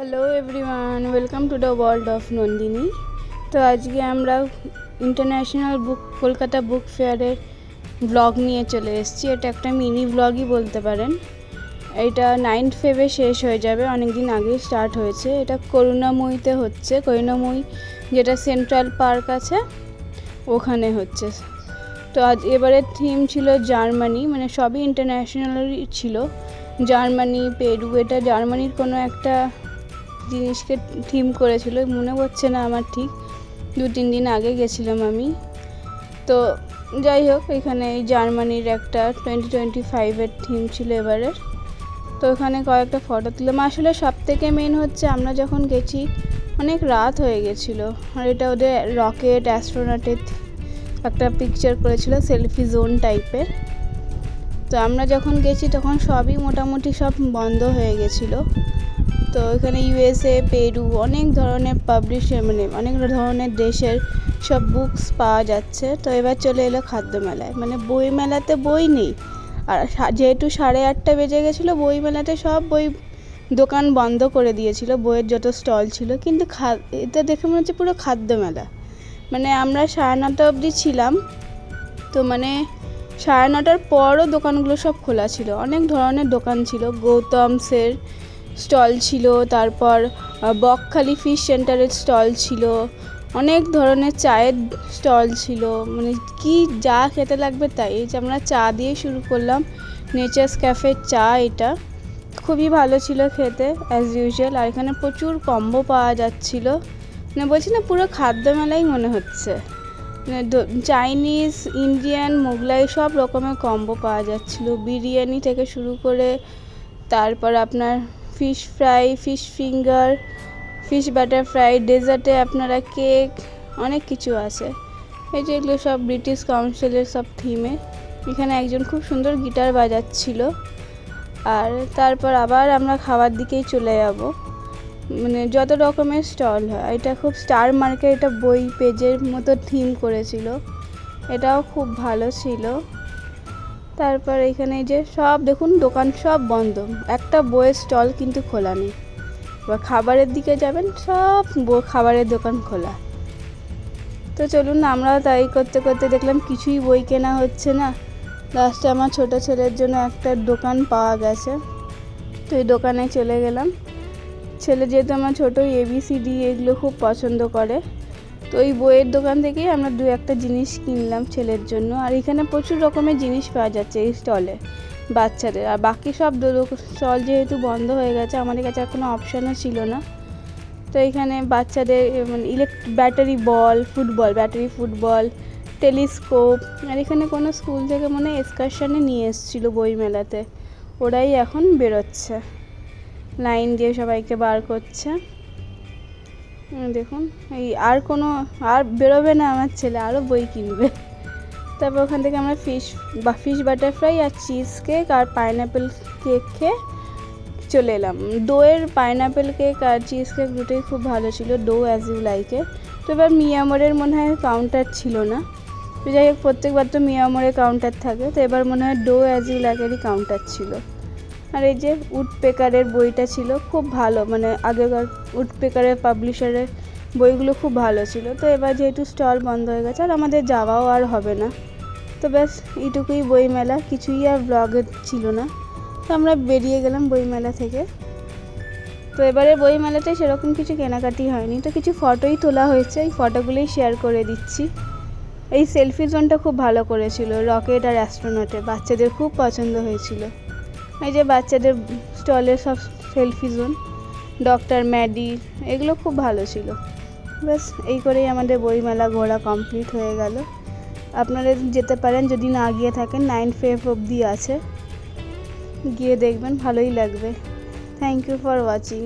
Hello everyone, welcome to the world of Nandini. তো আজকে আমরা ইন্টারন্যাশনাল কলকাতা বুক ফেয়ারের ব্লগ নিয়ে চলে এসেছি। এটা একটা মিনি ব্লগই বলতে পারেন। এটা 9th ফেব্রুয়ারি শেষ হয়ে যাবে, অনেক দিন আগেই স্টার্ট হয়েছে। এটা করুণাময়ীতে হচ্ছে, করুণাময়ী যেটা সেন্ট্রাল পার্ক আছে ওখানে হচ্ছে। তো এবারের থিম ছিল জার্মানি, মানে সবই ইন্টারন্যাশনালই ছিল। জার্মানি, পেরু, এটা জার্মানির কোনো একটা জিনিসকে থিম করেছিল, মনে পড়ছে না আমার ঠিক, 2-3 দিন আগে গেছিলাম আমি। তো যাই হোক, এখানে এই জার্মানির একটা 2025-এর থিম ছিল এবারের। তো এখানে কয়েকটা ফটো তুললাম। আসলে সব থেকে মেন হচ্ছে আমরা যখন গেছি অনেক রাত হয়ে গেছিলো, আর এটা ওদের রকেট অ্যাস্ট্রোনটের একটা পিকচার করেছিল, সেলফি জোন টাইপের। তো আমরা যখন গেছি তখন সবই মোটামুটি সব বন্ধ হয়ে গেছিলো। তো এখানে ইউএসএ, পেরু, অনেক ধরনের পাবলিশার, মানে অনেক ধরনের দেশের সব বুকস পাওয়া যাচ্ছে। তো এবার চলে এলো খাদ্য মেলায়, মানে বই মেলাতে বই নেই। আর যেহেতু 8:30 বেজে গেছিলো, বই মেলাতে সব বই দোকান বন্ধ করে দিয়েছিল, বইয়ের যত স্টল ছিল। কিন্তু এটা দেখে মনে হচ্ছে পুরো খাদ্য মেলা। মানে আমরা 9:30 অবধি ছিলাম, তো মানে 9:30 পরও দোকানগুলো সব খোলা ছিল। অনেক ধরনের দোকান ছিল, গৌতমসের স্টল ছিল, তারপর বকখালি ফিশ সেন্টারের স্টল ছিল, অনেক ধরনের চায়ের স্টল ছিল, মানে কি যা খেতে লাগবে তাই। এই যে আমরা চা দিয়ে শুরু করলাম, নেচার্স ক্যাফের চা, এটা খুবই ভালো ছিল খেতে অ্যাজ ইউজুয়াল। আর এখানে প্রচুর কম্বো পাওয়া যাচ্ছিলো, মানে বলছি না পুরো খাদ্য মেলাই মনে হচ্ছে। চাইনিজ, ইন্ডিয়ান, মোগলাই সব রকমের কম্বো পাওয়া যাচ্ছিলো, বিরিয়ানি থেকে শুরু করে, তারপর আপনার fish fry, fish finger, fish butter fry, ডেজার্টে আপনারা কেক, অনেক কিছু আছে। এই যে এগুলো সব ব্রিটিশ কাউন্সিলের সব থিমে। এখানে একজন খুব সুন্দর গিটার বাজাচ্ছিল। আর তারপর আবার আমরা খাবার দিকেই চলে যাব, মানে যত রকমের স্টল হয়। এটা খুব স্টার মার্কেট, এটা বই পেজের মতো থিম করেছিল, এটাও খুব ভালো ছিল। তারপর এখানে যে সব দেখুন দোকান সব বন্ধ, একটা বইয়ের স্টল কিন্তু খোলা নেই। বা খাবারের দিকে যাবেন, সব খাবারের দোকান খোলা। তো চলুন, আমরাও তাই করতে করতে দেখলাম কিছুই বই কেনা হচ্ছে না। লাস্টে আমার ছোটো ছেলের জন্য একটা দোকান পাওয়া গেছে, তো এই দোকানে চলে গেলাম। ছেলে যেহেতু আমার ছোটো, ABCD এগুলো খুব পছন্দ করে, তো ওই বইয়ের দোকান থেকেই আমরা 2-1 জিনিস কিনলাম ছেলের জন্য। আর এখানে প্রচুর রকমের জিনিস পাওয়া যাচ্ছে এই স্টলে বাচ্চাদের। আর বাকি সব স্টল যেহেতু বন্ধ হয়ে গেছে, আমাদের কাছে আর কোনো অপশানও ছিল না। তো এখানে বাচ্চাদের মানে ব্যাটারি বল, ফুটবল, ব্যাটারি ফুটবল, টেলিস্কোপ। আর এখানে কোনো স্কুল থেকে মনে হয় এক্সকারশনে নিয়ে এসেছিলো বই মেলাতে, ওরাই এখন বেরোচ্ছে, লাইন দিয়ে সবাইকে বার করছে। দেখুন, এই আর বেরোবে না আমার ছেলে, আরও বই কিনবে। তারপর ওখান থেকে আমরা ফিশ বাটারফ্রাই আর চিজ কেক আর পাইনঅ্যাপেল কেক খেয়ে চলে এলাম। দোয়ের পাইনঅ্যাপেল কেক আর চিজ কেক দুটোই খুব ভালো ছিল, ডো অ্যাজ ইউ লাইকে। তো এবার মিয়ামোরের মনে হয় কাউন্টার ছিল না, তো যাই হোক প্রত্যেকবার তো মিয়ামোরের কাউন্টার থাকে, তো এবার মনে হয় ডো অ্যাজ ইউ লাইকেরই কাউন্টার ছিল। আর এই যে উডপেকারের বইটা ছিল, খুব ভালো, মানে আগেকার উডপেকারের পাবলিশারের বইগুলো খুব ভালো ছিল। তো এবার যেহেতু স্টল বন্ধ হয়ে গেছে, আর আমাদের যাওয়াও আর হবে না, তো ব্যাস এইটুকুই বই মেলা, কিছুই আর ব্লগে ছিল না। তো আমরা বেরিয়ে গেলাম বই মেলা থেকে। তো এবারে বই মেলাতে সেরকম কিছু কেনাকাটি হয়নি, তো কিছু ফটোই তোলা হয়েছে, এই ফটোগুলোই শেয়ার করে দিচ্ছি। এই সেলফি জোনটা খুব ভালো করেছিল, রকেট আর অ্যাস্ট্রোনটে, বাচ্চাদের খুব পছন্দ হয়েছিল। এই যে বাচ্চাদের স্টলের সব সেলফি জোন, ডক্টর ম্যাডি, এগুলো খুব ভালো ছিল। ব্যাস এই করেই আমাদের বইমেলা ঘোরা কমপ্লিট হয়ে গেল। আপনারা যেতে পারেন যদি না গিয়ে থাকেন, 9th ফেব্রুয়ারি অবধি আছে, গিয়ে দেখবেন, ভালোই লাগবে। Thank you for watching.